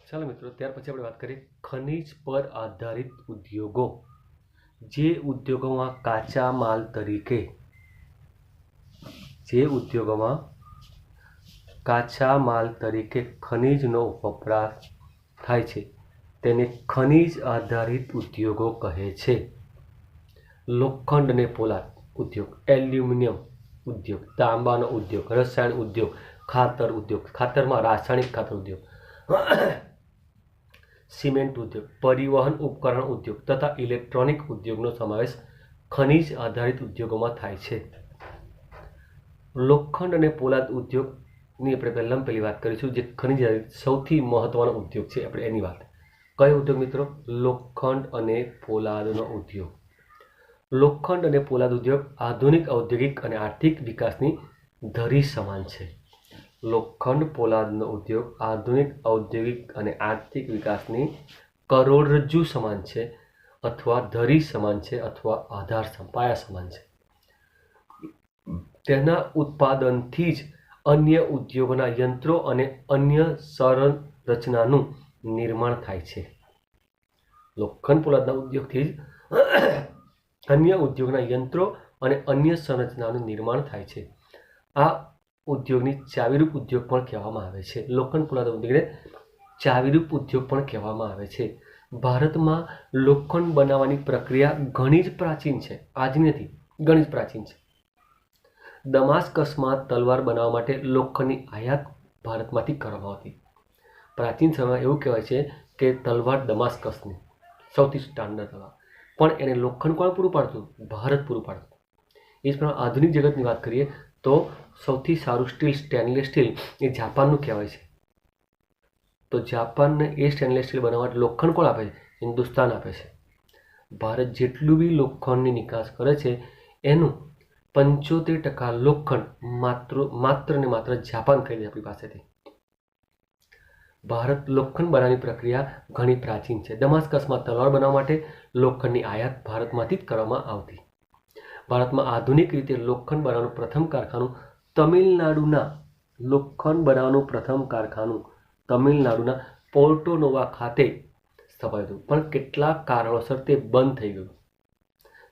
ચાલો મિત્રો, ત્યાર પછી આપણે વાત કરીએ ખનિજ પર આધારિત ઉદ્યોગો. જે ઉદ્યોગોમાં કાચા માલ તરીકે ખનિજનો વપરાશ થાય છે તેને ખનિજ આધારિત ઉદ્યોગો કહે છે. લોખંડ અને પોલાદ ઉદ્યોગ, એલ્યુમિનિયમ ઉદ્યોગ, તાંબાનો ઉદ્યોગ, રસાયણ ઉદ્યોગ, ખાતર ઉદ્યોગ, ખાતરમાં રાસાયણિક ખાતર ઉદ્યોગ, સિમેન્ટ ઉદ્યોગ, પરિવહન ઉપકરણ ઉદ્યોગ તથા ઇલેક્ટ્રોનિક ઉદ્યોગનો સમાવેશ ખનિજ આધારિત ઉદ્યોગોમાં થાય છે. લોખંડ અને પોલાદ ઉદ્યોગની આપણે પહેલી વાત કરીશું. જે ખનિજ આધારિત સૌથી મહત્વનો ઉદ્યોગ છે, આપણે એની વાત. કયો ઉદ્યોગ મિત્રો? લોખંડ અને પોલાદનો ઉદ્યોગ. લોખંડ અને પોલાદ ઉદ્યોગ આધુનિક ઔદ્યોગિક અને આર્થિક વિકાસની ધરી સમાન છે. લોખંડ પોલાદનો ઉદ્યોગ આધુનિક ઔદ્યોગિક અને આર્થિક વિકાસની કરોડરજ્જુ સમાન છે, અથવા ધરી સમાન છે, અથવા આધાર પાયા સમાન છે. તેના ઉત્પાદનથી જ અન્ય ઉદ્યોગોના યંત્રો અને અન્ય સંરચનાનું નિર્માણ થાય છે. લોખંડ પોલાદના ઉદ્યોગથી જ અન્ય ઉદ્યોગના યંત્રો અને અન્ય સંરચનાનું નિર્માણ થાય છે. આ ઉદ્યોગની ચાવીરૂપ ઉદ્યોગ પણ કહેવામાં આવે છે. લોખંડ પોલાદ ઉદ્યોગને ચાવીરૂપ ઉદ્યોગ પણ કહેવામાં આવે છે. ભારતમાં લોખંડ બનાવવાની પ્રક્રિયા ઘણી જ પ્રાચીન છે. આજની નથી, ઘણી જ પ્રાચીન છે. દમાસ્કસમાં તલવાર બનાવવા માટે લોખંડની આયાત ભારતમાંથી કરવામાં આવતી. પ્રાચીન સમયમાં એવું કહેવાય છે કે તલવાર દમાસ્કસની સૌથી સ્ટાન્ડર્ડ તલવાર, પણ એને લોખંડ કોણ પૂરું પાડતું? ભારત પૂરું પાડતું. એ જ પ્રમાણે આધુનિક જગતની વાત કરીએ તો સૌથી સારું સ્ટીલ, સ્ટેનલેસ સ્ટીલ એ જાપાનનું કહેવાય છે. તો જાપાનને એ સ્ટેનલેસ સ્ટીલ બનાવવા માટે લોખંડ કોણ આપે છે? હિન્દુસ્તાન આપે છે. ભારત જેટલું બી લોખંડની નિકાસ કરે છે એનું 75% લોખંડ માત્ર ને માત્ર જાપાન ખરીદે આપણી પાસેથી. ભારત લોખંડ બનાવવાની પ્રક્રિયા ઘણી પ્રાચીન છે. દમાસ્કસમાં તલવાર બનાવવા માટે લોખંડની આયાત ભારતમાંથી જ કરવામાં આવતી. ભારતમાં આધુનિક રીતે લોખંડ બનાવવાનું પ્રથમ કારખાનું તમિલનાડુના પોર્ટો નોવા ખાતે સ્થપાયું હતું, પણ કેટલાક કારણોસર તે બંધ થઈ ગયું.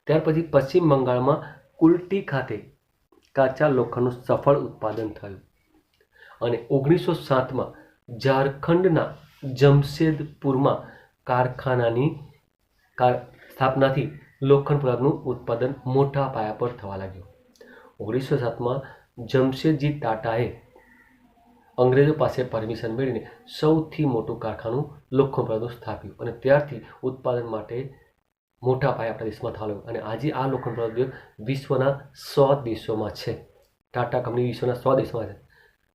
ત્યાર પછી પશ્ચિમ બંગાળમાં કુલ્ટી ખાતે કાચા લોખંડનું સફળ ઉત્પાદન થયું અને 1907માં ઝારખંડના જમશેદપુરમાં કારખાનાની સ્થાપનાથી લોખંડ પોલાદનું ઉત્પાદન મોટા પાયા પર થવા લાગ્યું. 1907માં જમશેદજી ટાટાએ અંગ્રેજો પાસે પરમિશન મેળવીને સૌથી મોટું કારખાનું લોખંડ પોલાદનું સ્થાપ્યું અને ત્યારથી ઉત્પાદન માટે મોટા પાયે આપણા દેશમાં થવા લાગ્યું. અને આજે આ લોખંડ પોલાદ ઉદ્યોગ વિશ્વના 100 દેશોમાં છે. ટાટા કંપની વિશ્વના 100 દેશોમાં છે.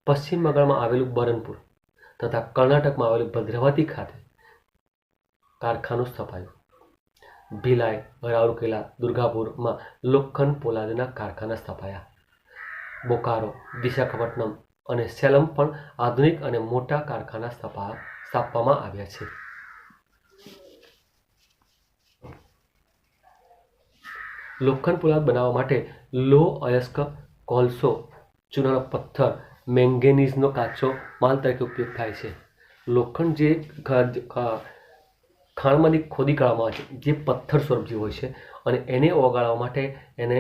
પશ્ચિમ બંગાળમાં આવેલું બરનપુર તથા કર્ણાટકમાં આવેલું ભદ્રાવતી ખાતે કારખાનું સ્થપાયું. ભિલાઈ, રાઉરકેલા, દુર્ગાપુરમાં લોખંડ પોલાદના કારખાના સ્થપાયા. બોકારો, વિશાખાપટ્ટનમ અને સેલમ પણ આધુનિક અને મોટા કારખાના સ્થાપવામાં આવ્યા છે. લોખંડ પોલાદ બનાવવા માટે લોહ અયસ્ક, કોલસો, ચૂનાનો પથ્થર, મેંગેનીઝનો કાચો માલ તરીકે ઉપયોગ થાય છે. લોખંડ જે ખાણમાંથી ખોદી કાઢવામાં આવે છે, જે પથ્થર સ્વરૂપ જે હોય છે, અને એને ઓગાળવા માટે એને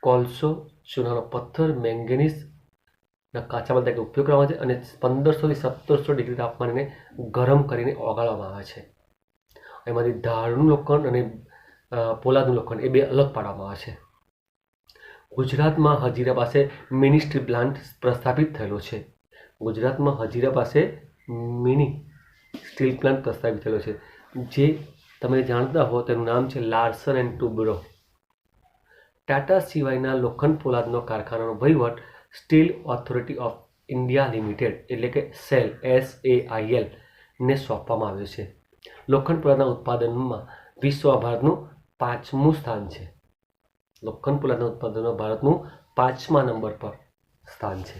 કોલસો, ચૂનાનો પથ્થર, મેંગેનીઝના કાચા માલ તરીકે ઉપયોગ કરવામાં આવે છે અને 1500 થી 1700 ડિગ્રી તાપમાને ગરમ કરીને ઓગાળવામાં આવે છે. એમાંથી ધારનું લોખંડ અને પોલાદનું લોખંડ એ બે અલગ પાડવામાં આવે છે. ગુજરાતમાં હજીરા પાસે મિની સ્ટીલ પ્લાન્ટ પ્રસ્થાપિત થયેલો છે. જે તમે જાણતા હો તેનું નામ છે લાર્સન એન્ડ ટુબ્રો. ટાટા સિવાયના લોખંડ પોલાદનો કારખાનાનો વહીવટ steel authority of India limited એટલે કે SAIL ને સોંપવામાં આવ્યો છે. લોખંડ પોલાદના ઉત્પાદનમાં વિશ્વમાં ભારતનું 5મું સ્થાન છે. લોખંડ પોલાદના ઉત્પાદનમાં ભારતનું 5મા નંબર પર સ્થાન છે.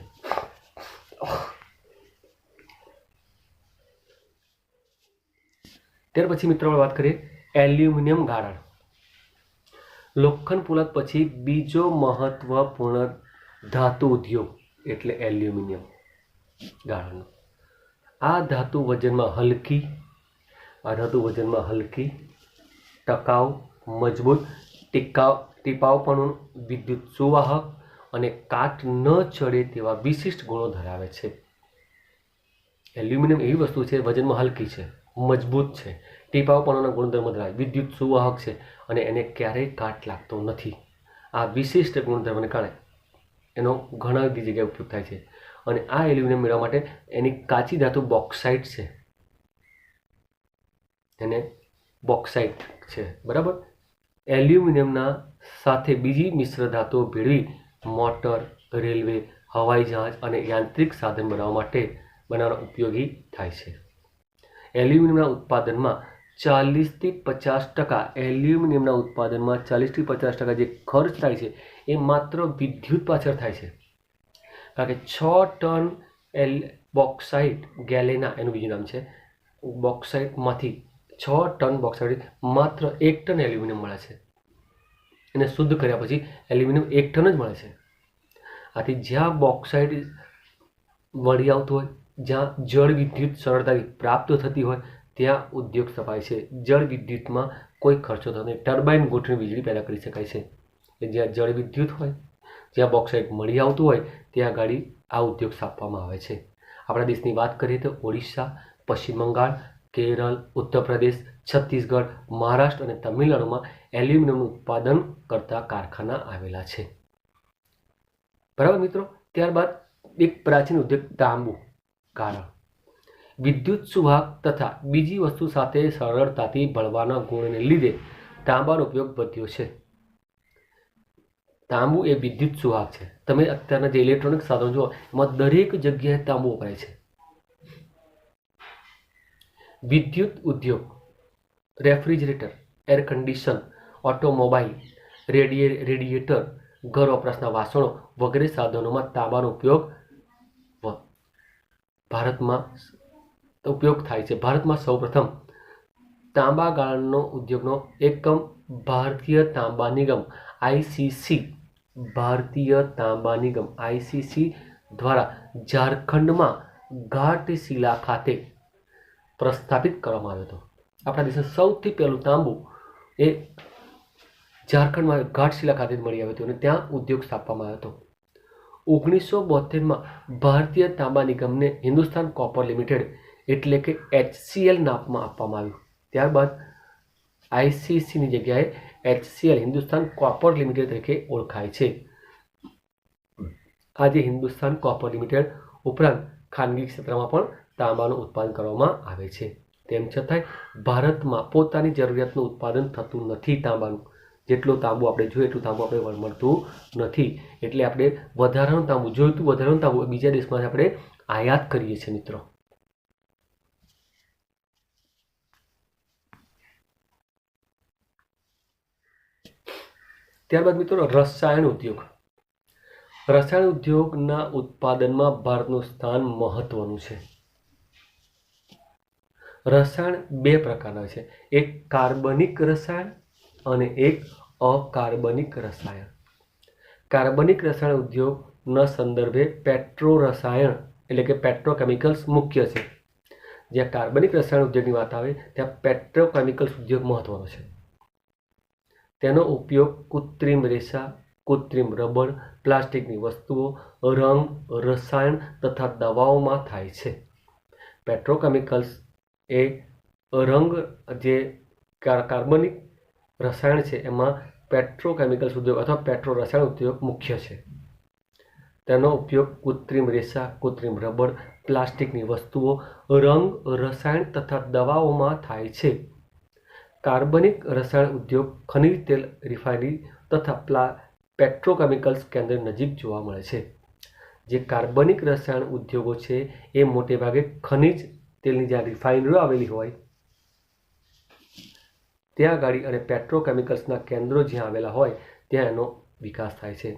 ત્યાર પછી મિત્રો વાત કરીએ એલ્યુમિનિયમ ગાળણ. લોખંડ પોલાદ પછી બીજો મહત્વપૂર્ણ ધાતુ ઉદ્યોગ એટલે એલ્યુમિનિયમ ગાળણનો. આ ધાતુ વજનમાં હલકી, ટકાઉ, મજબૂત, ટીપાવપણું, વિદ્યુત સુવાહક અને કાટ ન ચડે તેવા વિશિષ્ટ ગુણો ધરાવે છે. એલ્યુમિનિયમ એવી વસ્તુ છે, વજનમાં હલકી છે, મજબૂત છે, ટીપાવપણાના ગુણધર્મો ધરાવે, વિદ્યુત સુવાહક છે અને એને ક્યારેય કાટ લાગતો નથી. આ વિશિષ્ટ ગુણધર્મને કારણે એનો ઘણા બધી જગ્યાએ ઉપયોગ થાય છે. અને આ એલ્યુમિનિયમ મેળવવા માટે એની કાચી ધાતુ બોક્સાઇટ છે, એને બોક્સાઇટ છે, બરાબર. એલ્યુમિનિયમના સાથે બીજી મિશ્ર ધાતુઓ ભેળવી મોટર, રેલવે, હવાઈ જહાજ અને યાંત્રિક સાધન બનાવવા ઉપયોગી થાય છે. એલ્યુમિનિયમના ઉત્પાદનમાં 40 થી 50% જે ખર્ચ થાય છે એ માત્ર વિદ્યુત પાછળ થાય છે. કારણ કે 6 ટન બોક્સાઇટ, ગેલેના એનું બીજું નામ છે, બોક્સાઇટમાંથી 6 ટન બોક્સાઇટ માત્ર 1 ટન એલ્યુમિનિયમ મળે છે. એને શુદ્ધ કર્યા પછી એલ્યુમિનિયમ 1 ટન જ મળે છે. આથી જ્યાં બોક્સાઇટ મળી આવતું હોય, જ્યાં જળ વિદ્યુત સરળતાથી પ્રાપ્ત થતી હોય ત્યાં ઉદ્યોગ સ્થપાય છે. જળ વિદ્યુતમાં કોઈ ખર્ચો થતો નથી, ટર્બાઇન ગોઠવીને વીજળી પેદા કરી શકાય છે. જ્યાં જળ વિદ્યુત હોય, જ્યાં બોક્સાઇટ મળી આવતું હોય ત્યાં ગાડી આ ઉદ્યોગ સ્થાપવામાં આવે છે. આપણા દેશની વાત કરીએ તો ઓડિશા, પશ્ચિમ બંગાળ, કેરળ, ઉત્તર પ્રદેશ, છત્તીસગઢ, મહારાષ્ટ્ર અને તમિલનાડુમાં એલ્યુમિનિયમનું ઉત્પાદન કરતા કારખાના આવેલા છે. બરાબર મિત્રો. ત્યારબાદ એક પ્રાચીન ઉદ્યોગ તાંબુ. કારણ વિદ્યુત સુવાહક તથા બીજી વસ્તુ સાથે સરળતાથી ભળવાના ગુણને લીધે તાંબાનો ઉપયોગ વધ્યો છે. તાંબુ એ વિદ્યુત સુવાહક છે. તમે અત્યારના જે ઇલેક્ટ્રોનિક સાધનો જુઓ એમાં દરેક જગ્યાએ તાંબુ વપરાય છે. વિદ્યુત ઉદ્યોગ, refrigerator, air condition, automobile, radiator, ઘર વપરાશના વાસણો વગેરે સાધનોમાં તાંબાનો ઉપયોગ ભારતમાં થાય છે. ભારતમાં સૌપ્રથમ તાંબા ગાળણનો ઉદ્યોગનો એકમ ભારતીય તાંબા નિગમ ICC દ્વારા ઝારખંડમાં ઘાટશિલા ખાતે પ્રસ્થાપિત કરવામાં આવ્યો હતો. આપણા દેશનું સૌથી પહેલું તાંબુ એ ઝારખંડમાં ઘાટશિલા ખાતે મળી આવ્યું હતું અને ત્યાં ઉદ્યોગ સ્થાપવામાં આવ્યો હતો. 1972માં ભારતીય તાંબા નિગમને હિન્દુસ્તાન કોપર લિમિટેડ એટલે કે HCL નામમાં આપવામાં આવ્યું. ત્યારબાદ ICCની જગ્યાએ HCL હિન્દુસ્તાન કોપર લિમિટેડ તરીકે ઓળખાય છે. આજે હિન્દુસ્તાન કોપર લિમિટેડ ઉપરાંત ખાનગી ક્ષેત્રમાં પણ તાંબાનું ઉત્પાદન કરવામાં આવે છે. તેમ છતાંય ભારતમાં પોતાની જરૂરિયાતનું ઉત્પાદન થતું નથી. તાંબાનું જેટલું તાંબુ આપણે જોઈએ એટલું તાંબુ આપણે મળતું નથી. એટલે આપણે વધારાનું તાંબુ બીજા દેશમાંથી આપણે આયાત કરીએ છીએ મિત્રો. ત્યારબાદ મિત્રો રસાયણ ઉદ્યોગ. રસાયણ ઉદ્યોગના ઉત્પાદનમાં ભારતનું સ્થાન મહત્વનું છે. રસાયણ બે પ્રકારના છે, એક કાર્બનિક રસાયણ અને એક અકાર્બનિક રસાયણ. કાર્બનિક રસાયણ ઉદ્યોગના સંદર્ભે પેટ્રો રસાયણ એટલે કે પેટ્રોકેમિકલ્સ મુખ્ય છે. જ્યાં કાર્બનિક રસાયણ ઉદ્યોગની વાત આવે ત્યાં પેટ્રોકેમિકલ્સ ઉદ્યોગ મહત્વનો છે. તેનો ઉપયોગ કૃત્રિમ રેસા, કૃત્રિમ રબર, પ્લાસ્ટિકની વસ્તુઓ, રંગ, રસાયણ તથા દવાઓમાં થાય છે. પેટ્રોકેમિકલ્સ એ રંગ જે કાર્બનિક રસાયણ છે એમાં પેટ્રોકેમિકલ્સ ઉદ્યોગ અથવા પેટ્રો રસાયણ ઉદ્યોગ મુખ્ય છે. તેનો ઉપયોગ કૃત્રિમ રેસા, કૃત્રિમ રબર, પ્લાસ્ટિકની વસ્તુઓ, રંગ, રસાયણ તથા દવાઓમાં થાય છે. કાર્બનિક રસાયણ ઉદ્યોગ ખનિજ તેલ રિફાઇનરી તથા પેટ્રોકેમિકલ્સ કેન્દ્ર નજીક જોવા મળે છે. જે કાર્બનિક રસાયણ ઉદ્યોગો છે એ મોટે ભાગે ખનિજ તેલની જ્યાં રિફાઇનરીઓ આવેલી હોય ત્યાં ગાડી અને પેટ્રોકેમિકલ્સના કેન્દ્રો જ્યાં આવેલા હોય ત્યાં એનો વિકાસ થાય છે.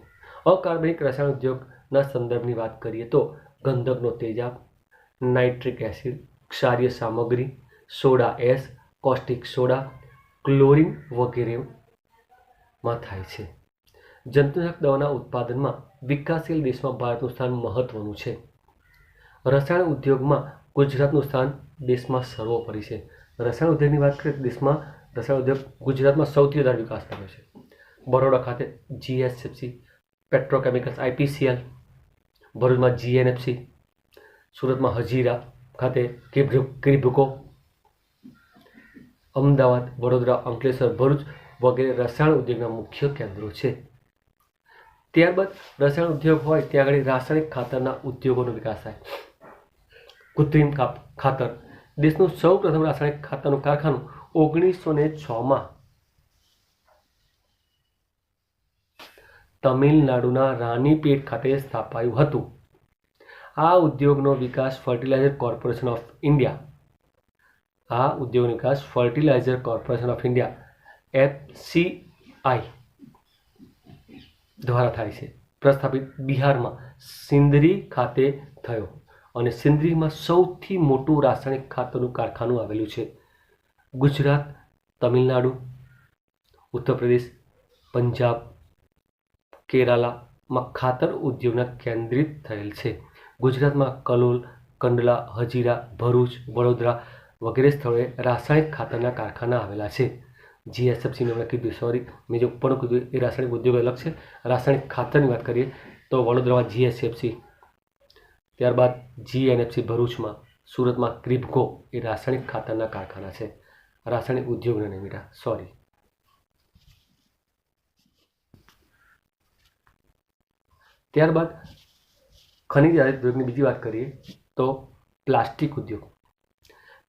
અકાર્બનિક રસાયણ ઉદ્યોગના સંદર્ભની વાત કરીએ તો ગંધકનો તેજાબ, નાઇટ્રિક એસિડ, ક્ષારીય સામગ્રી, soda ash, caustic soda, chlorine વગેરેમાં થાય છે. જંતુનાશક દવાના ઉત્પાદનમાં વિકાસશીલ દેશમાં ભારતનું સ્થાન મહત્વનું છે. રસાયણ ઉદ્યોગમાં ગુજરાતનું સ્થાન દેશમાં સર્વોપરી છે. રસાયણ ઉદ્યોગની વાત કરીએ તો દેશમાં રસાયણ ઉદ્યોગ ગુજરાતમાં સૌથી વધારે વિકાસ થયો છે. બરોડા ખાતે GSFC, પેટ્રોકેમિકલ્સ IPCL, ભરૂચમાં GNFC, સુરતમાં હજીરા ખાતે ક્રિબ્કો, અમદાવાદ, વડોદરા, અંકલેશ્વર, ભરૂચ વગેરે રસાયણ ઉદ્યોગના મુખ્ય કેન્દ્રો છે. ત્યારબાદ રસાયણ ઉદ્યોગ હોય ત્યાં આગળ રાસાયણિક ખાતરના ઉદ્યોગોનો વિકાસ થાય. કૃત્રિમ ખાતર. દેશનું સૌ પ્રથમ રાસાયણિક ખાતરનું કારખાનું 1906માં તમિલનાડુના રાનીપેટ ખાતે સ્થાપાયું હતું. આ ઉદ્યોગનો વિકાસ fertilizer corporation of India FCI દ્વારા થાય છે. પ્રસ્થાપિત બિહારમાં સિંદરી ખાતે થયો અને સિંદરીમાં સૌથી મોટું રાસાયણિક ખાતરનું કારખાનું આવેલું છે. ગુજરાત, તમિલનાડુ, ઉત્તર પ્રદેશ, પંજાબ, કેરાલામાં ખાતર ઉદ્યોગના કેન્દ્રિત થયેલ છે. ગુજરાતમાં કલોલ, કંડલા, હજીરા, ભરૂચ, વડોદરા વગેરે સ્થળોએ રાસાયણિક ખાતરના કારખાના આવેલા છે. GSFC મેં કીધું, સોરી મેં જે ઉપર કીધું એ રાસાયણિક ઉદ્યોગ અલગ છે. રાસાયણિક ખાતરની વાત કરીએ તો વડોદરામાં GSFC, ત્યારબાદ GNFC ભરૂચમાં, સુરતમાં ક્રિબ્કો એ રાસાયણિક ખાતરના કારખાના છે. રાસાયણિક ઉદ્યોગને નહીં બેટા, સોરી. ત્યારબાદ ખનિજ આધારિત ઉદ્યોગની બીજી વાત કરીએ તો પ્લાસ્ટિક ઉદ્યોગ.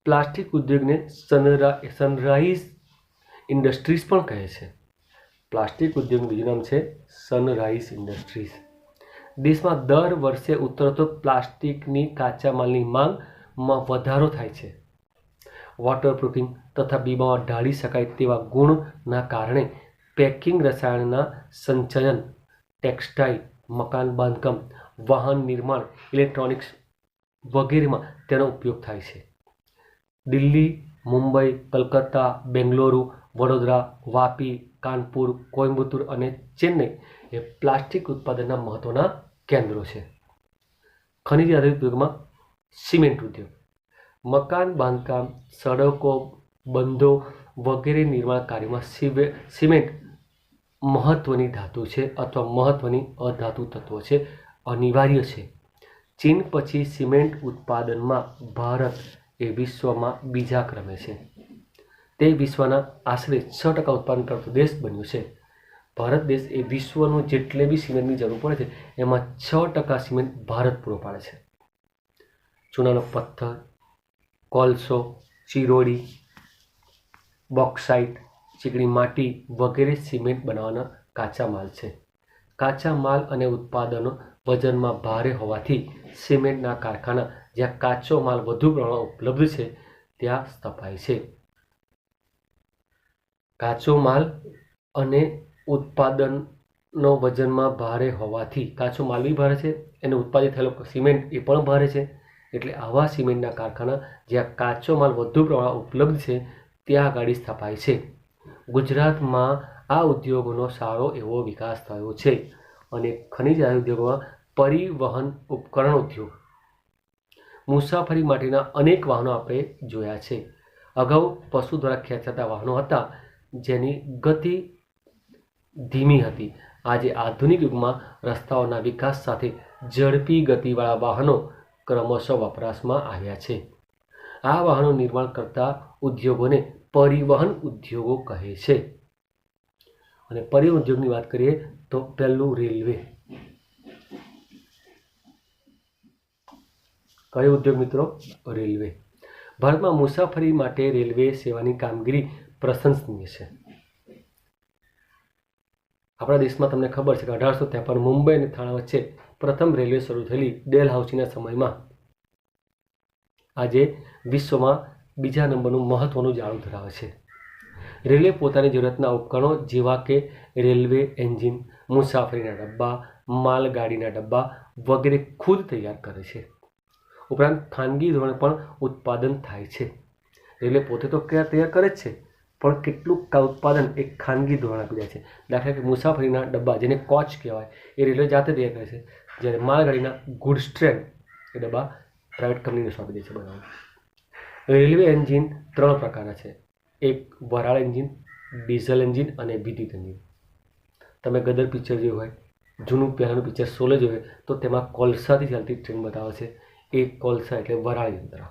પ્લાસ્ટિક ઉદ્યોગને સનરાઈઝ ઇન્ડસ્ટ્રીઝ પણ કહે છે. પ્લાસ્ટિક ઉદ્યોગનું બીજું નામ છે સનરાઈઝ ઇન્ડસ્ટ્રીઝ. દેશમાં દર વર્ષે ઉતરતો પ્લાસ્ટિકની કાચા માલની માંગમાં વધારો થાય છે. વોટરપ્રૂફિંગ તથા બીબામાં ઢાળી શકાય તેવા ગુણના કારણે પેકિંગ, રસાયણના સંચયન, ટેક્સટાઇલ, મકાન બાંધકામ, વાહન નિર્માણ, ઇલેક્ટ્રોનિક્સ વગેરેમાં તેનો ઉપયોગ થાય છે. દિલ્હી, મુંબઈ, કલકત્તા, બેંગલુરુ, વડોદરા, વાપી, કાનપુર, કોઈમ્બતુર અને ચેન્નઈ એ પ્લાસ્ટિક ઉત્પાદનના મહત્વના કેન્દ્રો છે. ખનિજ આધારિત ઉદ્યોગમાં સિમેન્ટ ઉદ્યોગ. મકાન બાંધકામ, સડકો, બંધો વગેરે નિર્માણ કાર્યમાં સિમેન્ટ મહત્વની ધાતુ છે અથવા મહત્વની અધાતુ તત્વો છે, અનિવાર્ય છે. ચીન પછી સિમેન્ટ ઉત્પાદનમાં ભારત એ વિશ્વમાં બીજા ક્રમે છે. તે વિશ્વના આશરે 6% ઉત્પાદન કરતો દેશ બન્યો છે. ભારત દેશ એ વિશ્વનું જેટલે બી સિમેન્ટની જરૂર પડે છે એમાં 6% સિમેન્ટ ભારત પૂરો પાડે છે. ચૂનાનો પથ્થર, કોલસો, ચિરોડી, બોક્સાઇટ, ચીકણી માટી વગેરે સિમેન્ટ બનાવવાના કાચા માલ છે. કાચા માલ અને ઉત્પાદનો વજનમાં ભારે હોવાથી સિમેન્ટના કારખાના જ્યાં કાચો માલ વધુ પ્રમાણમાં ઉપલબ્ધ છે ત્યાં સ્થપાય છે. કાચો માલ અને ઉત્પાદનનો વજનમાં ભારે હોવાથી કાચો માલ બી ભારે છે, એને ઉત્પાદિત થયેલો સિમેન્ટ એ પણ ભારે છે. એટલે આવા સિમેન્ટના કારખાના જ્યાં કાચો માલ વધુ પ્રમાણમાં ઉપલબ્ધ છે ત્યાં આગળ સ્થપાય છે. ગુજરાતમાં આ ઉદ્યોગોનો સારો એવો વિકાસ થયો છે. અને ખનિજ આધારિત ઉદ્યોગોમાં પરિવહન ઉપકરણ ઉદ્યોગ. મુસાફરી માટેના અનેક વાહનો આપણે જોયા છે. અગાઉ પશુ દ્વારા ખેંચાતા વાહનો હતા જેની ગતિ ધીમી હતી. આજે આધુનિક યુગમાં રસ્તાઓના વિકાસ સાથે ઝડપી ગતિવાળા વાહનો ક્રમશઃ વપરાશમાં આવ્યા છે. આ વાહનો નિર્માણ કરતા ઉદ્યોગોને પરિવહન ઉદ્યોગો કહે છે. અને પરિવહન ઉદ્યોગની વાત કરીએ તો પહેલું રેલવે. કયો ઉદ્યોગ મિત્રો? રેલવે. ભારતમાં મુસાફરી માટે રેલવે સેવાની કામગીરી પ્રશંસનીય છે. આપણા દેશમાં તમને ખબર છે કે 1853 મુંબઈ અને થાણા વચ્ચે પ્રથમ રેલવે શરૂ થયેલી ડેલહાઉસીના સમયમાં આજે વિશ્વમાં બીજા નંબરનું મહત્વનું જાળું ધરાવે છે. રેલવે પોતાની જરૂરિયાતના ઉપકરણો જેવા કે રેલવે એન્જિન, મુસાફરીના ડબ્બા, માલગાડીના ડબ્બા વગેરે ખુદ તૈયાર કરે છે. ઉપરાંત ખાનગી ધોરણે પણ ઉત્પાદન થાય છે. રેલવે પોતે તો તૈયાર કરે જ છે પણ કેટલું ઉત્પાદન એક ખાનગી ધોરણે આપી જાય છે. દાખલા કે મુસાફરીના ડબ્બા જેને કોચ કહેવાય એ રેલવે જાતે તૈયાર કરે છે, જ્યારે માલગાડીના ગુડ્સ ટ્રેન એ ડબ્બા પ્રાઇવેટ કંપનીને સોંપી દે છે બનાવવાનું. રેલવે એન્જિન 3 પ્રકારના છે. એક વરાળ એન્જિન, ડીઝલ એન્જિન અને વિદ્યુત એન્જિન. તમે ગદર પિક્ચર જોયું હોય, જૂનું પહેલાંનું પિક્ચર શોલે જોયું હોય તો તેમાં કોલસાથી ચાલતી ટ્રેન બતાવે છે. એ કોલસા એટલે વરાળ યંત્ર.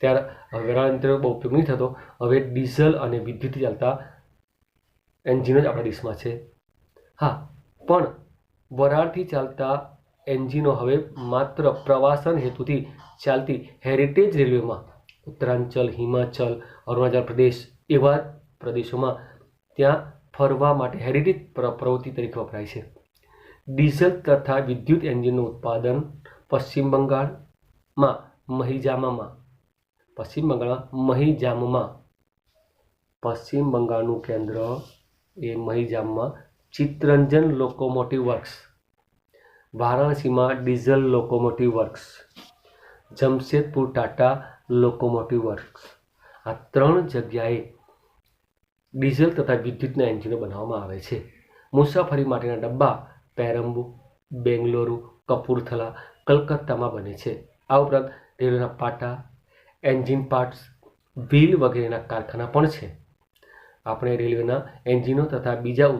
ત્યારે હવે વરાળ યંત્ર બહુ ઉપયોગ નહીં થતો. હવે ડીઝલ અને વિદ્યુતથી ચાલતા એન્જિનો જ આપણા દેશમાં છે. હા, પણ વરાળથી ચાલતા એન્જિનો હવે માત્ર પ્રવાસન હેતુથી ચાલતી હેરિટેજ રેલવેમાં ઉત્તરાંચલ, હિમાચલ, અરુણાચલ પ્રદેશ એવા પ્રદેશોમાં ત્યાં ફરવા માટે હેરિટેજ પ્રવૃત્તિ તરીકે વપરાય છે. ડીઝલ તથા વિદ્યુત એન્જિનનું ઉત્પાદન પશ્ચિમ બંગાળમાં મહિજામમાં, પશ્ચિમ બંગાળનું કેન્દ્ર એ મહિજામમાં ચિત્તરંજન લોકોમોટિવ વર્ક્સ, વારાણસીમાં diesel locomotive works, Jamshedpur Tata locomotive works, આ 3 જગ્યાએ ડીઝલ તથા વિદ્યુતના એન્જિનો બનાવવામાં આવે છે. મુસાફરી માટેના ડબ્બા પેરમ્બુ, બેંગલુરુ, કપૂરથલા, કલકત્તામાં બને છે. આ ઉપરાંત રેલવેના પાટા, એન્જિન પાર્ટ્સ, વ્હીલ વગેરેના કારખાના પણ છે. આપણે રેલવેના એન્જિનો તથા બીજા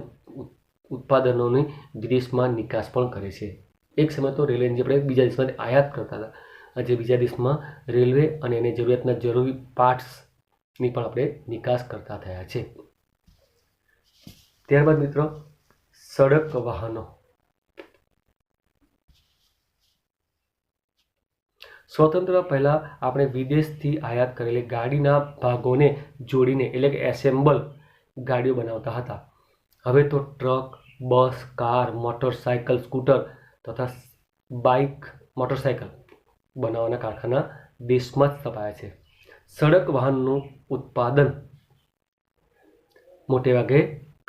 ઉત્પાદનોની વિદેશમાં નિકાસ પણ કરે છે. એક સમય તો રેલવે એન્જિન આપણે બીજા દેશમાં આયાત કરતા હતા. આજે બીજા દેશમાં રેલવે અને એને જરૂરિયાતના જરૂરી પાર્ટ્સની પણ આપણે નિકાસ કરતા થયા છે. ત્યારબાદ મિત્રો, સડક વાહનો. સ્વતંત્રતા પહેલાં આપણે વિદેશથી આયાત કરેલી ગાડીના ભાગોને જોડીને એટલે કે એસેમ્બલ ગાડીઓ બનાવતા હતા. હવે તો ટ્રક, બસ, કાર, મોટરસાયકલ, સ્કૂટર તથા બાઇક, મોટરસાયકલ બનાવવાના કારખાના દેશમાં જ સ્થપાયા છે. સડક વાહનનું ઉત્પાદન મોટે ભાગે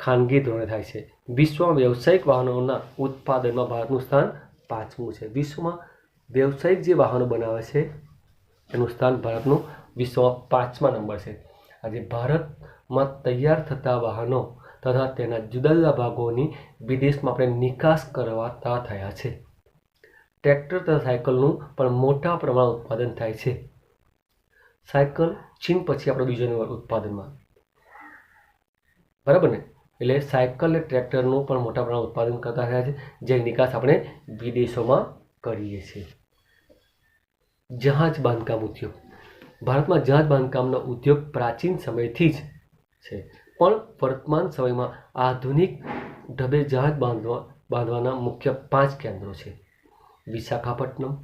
ખાનગી ધોરણે થાય છે. વિશ્વમાં વ્યવસાયિક વાહનોના ઉત્પાદનમાં ભારતનું સ્થાન 5મું છે. વિશ્વમાં વ્યવસાયિક જે વાહનો બનાવે છે એનું સ્થાન ભારતનું વિશ્વમાં 5મા નંબર છે. આજે ભારતમાં તૈયાર થતા વાહનો તથા તેના જુદા જુદા ભાગોની વિદેશમાં આપણે નિકાસ કરવાતા થયા છે. ટ્રેક્ટર તથા સાયકલનું પણ મોટા પ્રમાણમાં ઉત્પાદન થાય છે. સાયકલ ચીન પછી આપણો બીજો નંબર ઉત્પાદનમાં, બરાબર ને? એટલે સાયકલ અને ટ્રેક્ટરનું પણ મોટા પ્રમાણમાં ઉત્પાદન કરતા થયા છે, જેની નિકાસ આપણે વિદેશોમાં કરીએ છીએ. જહાજ બાંધકામ ઉદ્યોગ. ભારતમાં જહાજ બાંધકામનો ઉદ્યોગ પ્રાચીન સમયથી જ છે, પણ વર્તમાન સમયમાં આધુનિક ઢબે જહાજ બાંધવાના મુખ્ય 5 કેન્દ્રો છે. વિશાખાપટ્ટનમ,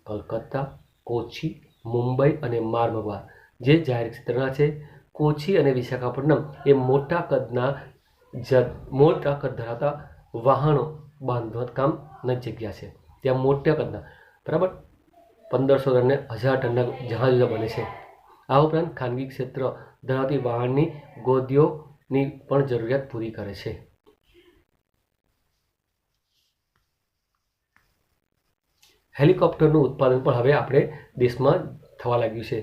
કલકત્તા, કોચી, મુંબઈ અને મારમગવા જે જાહેર ક્ષેત્રના છે. કોચી અને વિશાખાપટ્ટનમ એ મોટા કદ ધરાવતા વાહનો બાંધવા કામની જગ્યા છે. ત્યાં મોટા કદના, બરાબર, 1500 ટન ને 1000 ટનના જહાજો બને છે. આ ઉપરાંત ખાનગી ક્ષેત્ર ધરાવતી વાહનની ગોદીઓની પણ જરૂરિયાત પૂરી કરે છે. હેલિકોપ્ટરનું ઉત્પાદન પણ હવે આપણે દેશમાં થવા લાગ્યું છે.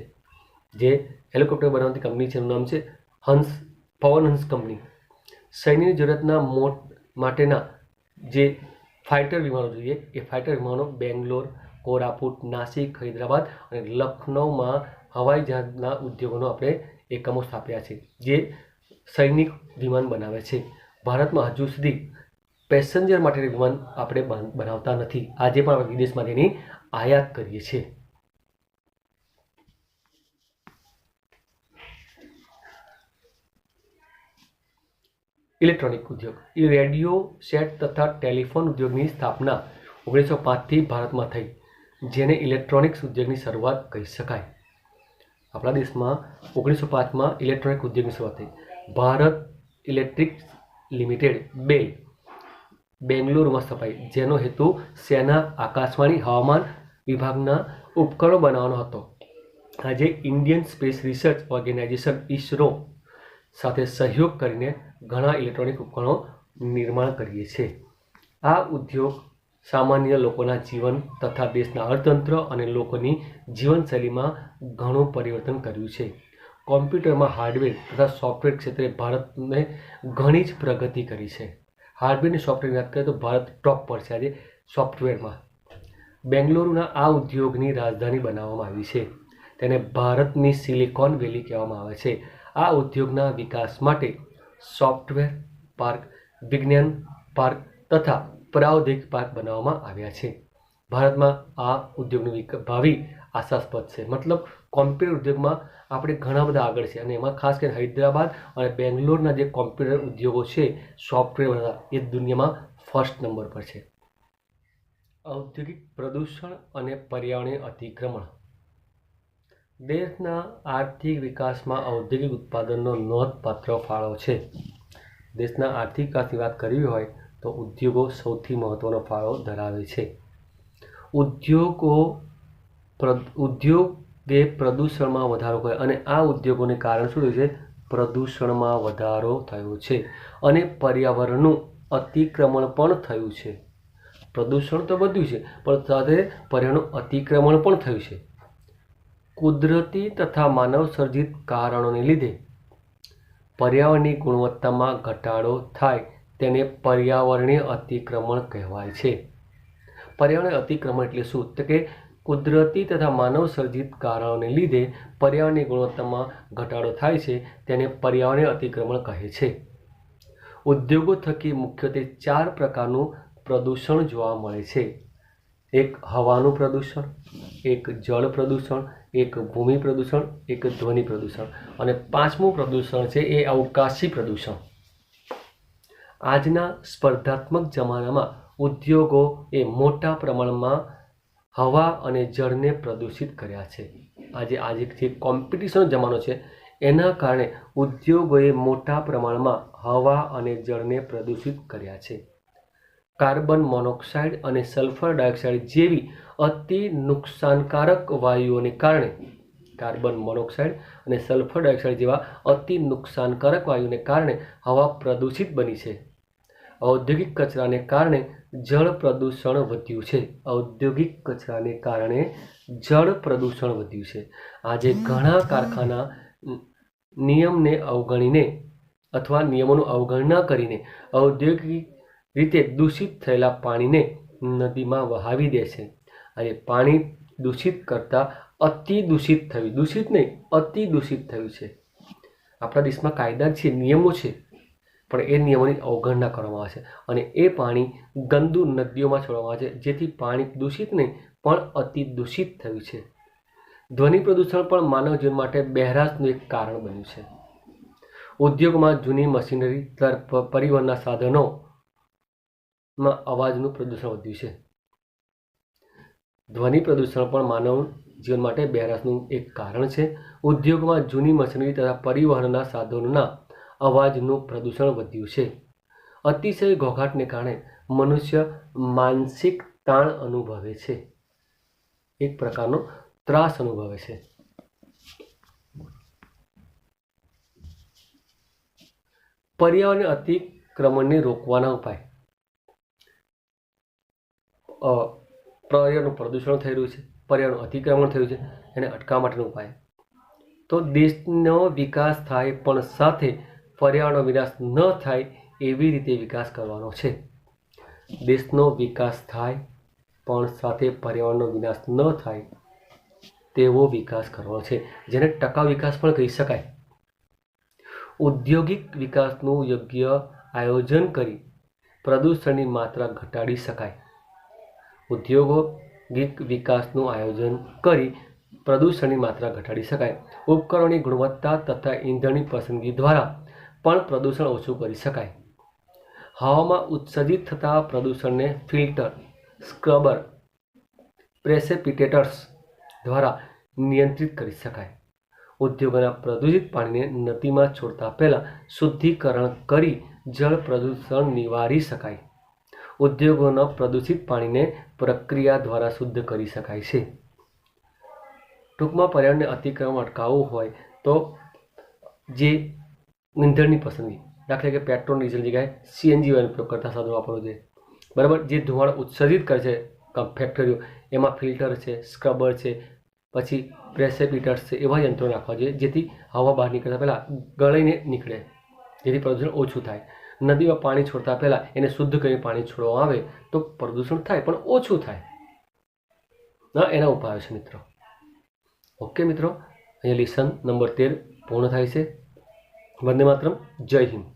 જે હેલિકોપ્ટર બનાવતી કંપની છે એનું નામ છે પવનહંસ કંપની. સૈન્યની જરૂરિયાતના માટેના જે ફાઇટર વિમાનો જોઈએ એ ફાઇટર વિમાનો બેંગ્લોર, કોરાપુટ, નાસિક, હૈદરાબાદ અને લખનૌમાં હવાઈ જહાજના ઉદ્યોગોનો આપણે એકમો સ્થાપ્યા છે જે સૈનિક વિમાન બનાવે છે. ભારતમાં હજુ સુધી પેસેન્જર માટેનું વિમાન આપણે બનાવતા નથી. આજે પણ આપણે વિદેશમાં તેની આયાત કરીએ છીએ. ઇલેક્ટ્રોનિક ઉદ્યોગ. એ રેડિયો સેટ તથા ટેલિફોન ઉદ્યોગની સ્થાપના 1905થી ભારતમાં થઈ, જેને ઇલેક્ટ્રોનિક્સ ઉદ્યોગની શરૂઆત કહી શકાય. આપણા દેશમાં 1905માં ઇલેક્ટ્રોનિક ઉદ્યોગની શરૂઆત થઈ. ભારત ઇલેક્ટ્રિક્સ લિમિટેડ બેલ બેંગ્લુરુમાં સ્થપાઈ, જેનો હેતુ સેના, આકાશવાણી, હવામાન વિભાગના ઉપકરણો બનાવવાનો હતો. આજે Indian Space Research Organisation ISRO સાથે સહયોગ કરીને ઘણા ઇલેક્ટ્રોનિક ઉપકરણો નિર્માણ કરીએ છીએ. આ ઉદ્યોગ સામાન્ય લોકોના જીવન તથા દેશના અર્થતંત્ર અને લોકોની જીવનશૈલીમાં ઘણું પરિવર્તન કર્યું છે. કોમ્પ્યુટરમાં હાર્ડવેર તથા સોફ્ટવેર ક્ષેત્રે ભારતને ઘણી જ પ્રગતિ કરી છે. હાર્ડવેરની સોફ્ટવેરની વાત કરીએ તો ભારત ટોપ પર છે આજે સોફ્ટવેરમાં. બેંગ્લુરુના આ ઉદ્યોગની રાજધાની બનાવવામાં આવી છે. તેને ભારતની સિલિકોન વેલી કહેવામાં આવે છે. આ ઉદ્યોગના વિકાસ માટે સોફ્ટવેર પાર્ક, વિજ્ઞાન પાર્ક તથા પ્રાવૈધિક પાર્ક બનાવવામાં આવ્યા છે. ભારતમાં આ ઉદ્યોગનું ભાવિ આશાસ્પદ છે. મતલબ કોમ્પ્યુટર ઉદ્યોગમાં આપણે ઘણા બધા આગળ છે અને એમાં ખાસ કરીને હૈદરાબાદ અને બેંગ્લોરના જે કોમ્પ્યુટર ઉદ્યોગો છે, સોફ્ટવેર બધા, એ દુનિયામાં ફર્સ્ટ નંબર પર છે. ઔદ્યોગિક પ્રદૂષણ અને પર્યાવરણીય અતિક્રમણ. દેશના આર્થિક વિકાસમાં ઔદ્યોગિક ઉત્પાદનનો નોંધપાત્ર ફાળો છે. દેશના આર્થિક વિકાસની વાત કરવી હોય તો ઉદ્યોગો સૌથી મહત્વનો ફાળો ધરાવે છે. ઉદ્યોગે પ્રદૂષણમાં વધારો કર્યો અને આ ઉદ્યોગોને કારણે શું થયું છે? પ્રદૂષણમાં વધારો થયો છે અને પર્યાવરણનું અતિક્રમણ પણ થયું છે. પ્રદૂષણ તો વધ્યું છે પણ સાથે પર્યાવરણનું અતિક્રમણ પણ થયું છે. કુદરતી તથા માનવ સર્જિત કારણોને લીધે પર્યાવરણની ગુણવત્તામાં ઘટાડો થાય તેને પર્યાવરણીય અતિક્રમણ કહેવાય છે. પર્યાવરણીય અતિક્રમણ એટલે શું? તો કે કુદરતી તથા માનવ સર્જિત કારણોને લીધે પર્યાવરણની ગુણવત્તામાં ઘટાડો થાય છે તેને પર્યાવરણીય અતિક્રમણ કહે છે. ઉદ્યોગો થકી મુખ્યત્વે 4 પ્રકારનું પ્રદૂષણ જોવા મળે છે. એક હવાનું પ્રદૂષણ, એક જળ પ્રદૂષણ, એક ભૂમિ પ્રદૂષણ, એક ધ્વનિ પ્રદૂષણ અને 5મું પ્રદૂષણ છે એ અવકાશી પ્રદૂષણ. આજના સ્પર્ધાત્મક જમાનામાં ઉદ્યોગો એ મોટા પ્રમાણમાં હવા અને જળને પ્રદૂષિત કર્યા છે. આજે જે કોમ્પિટિશનનો જમાનો છે એના કારણે ઉદ્યોગોએ મોટા પ્રમાણમાં હવા અને જળને પ્રદૂષિત કર્યા છે. કાર્બન મોનોક્સાઇડ અને સલ્ફર ડાયોક્સાઇડ જેવી અતિ નુકસાનકારક વાયુઓને કારણે અતિ નુકસાનકારક વાયુને કારણે હવા પ્રદૂષિત બની છે. ઔદ્યોગિક કચરાને કારણે જળ પ્રદૂષણ વધ્યું છે. આજે ઘણા કારખાના નિયમોનું અવગણના કરીને ઔદ્યોગિક રીતે દૂષિત થયેલા પાણીને નદીમાં વહાવી દે છે. આજે પાણી દૂષિત કરતાં અતિ દૂષિત થયું છે. આપણા દેશમાં કાયદા છે, નિયમો છે, પણ એ નિયમોની અવગણના કરવામાં આવે છે અને એ પાણી ગંદુ નદીઓમાં છોડવામાં આવે છે, જેથી પાણી દૂષિત નહીં પણ અતિ દૂષિત થયું છે. ધ્વનિ પ્રદૂષણ પણ માનવ જીવન માટે બહેરાશનું એક કારણ બન્યું છે. ઉદ્યોગમાં જૂની મશીનરી તથા પરિવહનના સાધનોમાં અવાજનું પ્રદૂષણ વધ્યું છે. ધ્વનિ પ્રદૂષણ પણ માનવ જીવન માટે બહેરાશનું એક કારણ છે. ઉદ્યોગમાં જૂની મશીનરી તથા પરિવહનના સાધનોના અવાજનું પ્રદૂષણ વધ્યું છે. અતિશય ઘોંઘાટને કારણે મનુષ્ય માનસિક તાણ અનુભવે છે, એક પ્રકારનો ત્રાસ અનુભવે છે. પર્યાવરણીય અતિક્રમણને રોકવાના ઉપાય. પર્યાવરણનું પ્રદૂષણ થઈ રહ્યું છે, પર્યાવરણનું અતિક્રમણ થયું છે, એને અટકાવવા માટેનો ઉપાય તો દેશનો વિકાસ થાય પણ સાથે પર્યાવરણનો વિનાશ ન થાય એવી રીતે વિકાસ કરવાનો છે. દેશનો વિકાસ થાય પણ સાથે પર્યાવરણનો વિનાશ ન થાય તેવો વિકાસ કરવાનો છે, જેને ટકાઉ વિકાસ પણ કહી શકાય. ઔદ્યોગિક વિકાસનું યોગ્ય આયોજન કરી પ્રદૂષણની માત્રા ઘટાડી શકાય. ઔદ્યોગિક વિકાસનું આયોજન કરી પ્રદૂષણની માત્રા ઘટાડી શકાય. ઉપકરણોની ગુણવત્તા તથા ઈંધણની પસંદગી દ્વારા પણ પ્રદૂષણ ઓછું કરી શકાય. હવામાં ઉત્સર્જિત થતા પ્રદૂષણને ફિલ્ટર, સ્ક્રબર, પ્રેસિપિટેટર્સ દ્વારા નિયંત્રિત કરી શકાય. ઉદ્યોગોના પ્રદૂષિત પાણીને નદીમાં છોડતા પહેલાં શુદ્ધિકરણ કરી જળ પ્રદૂષણ નિવારી શકાય. ઉદ્યોગોના પ્રદૂષિત પાણીને પ્રક્રિયા દ્વારા શુદ્ધ કરી શકાય છે. ટૂંકમાં પર્યાવરણને અતિક્રમણ અટકાવવું હોય તો જે ઈંધણની પસંદગી, દાખલા કે પેટ્રોલ ડીઝલ જગ્યાએ CNG વાળો ઉપયોગ કરતા સાધનો વાપરવું જોઈએ. બરાબર. જે ધુમાડો ઉત્સર્જિત કરે છે ફેક્ટરીઓ, એમાં ફિલ્ટર છે, સ્ક્રબર છે, પછી પ્રેસિપિટેટર્સ છે, એવા યંત્રો નાખવા જોઈએ જેથી હવા બહાર નીકળતા પહેલાં ગળીને નીકળે, જેથી પ્રદૂષણ ઓછું થાય. નદીમાં પાણી છોડતા પહેલાં એને શુદ્ધ કરીને પાણી છોડવામાં આવે તો પ્રદૂષણ થાય પણ ઓછું થાય. એના ઉપાયો છે મિત્રો. ઓકે મિત્રો, અહીંયા લેસન નંબર 13 પૂર્ણ થાય છે. વંદે માતરમ. જય હિન્દ.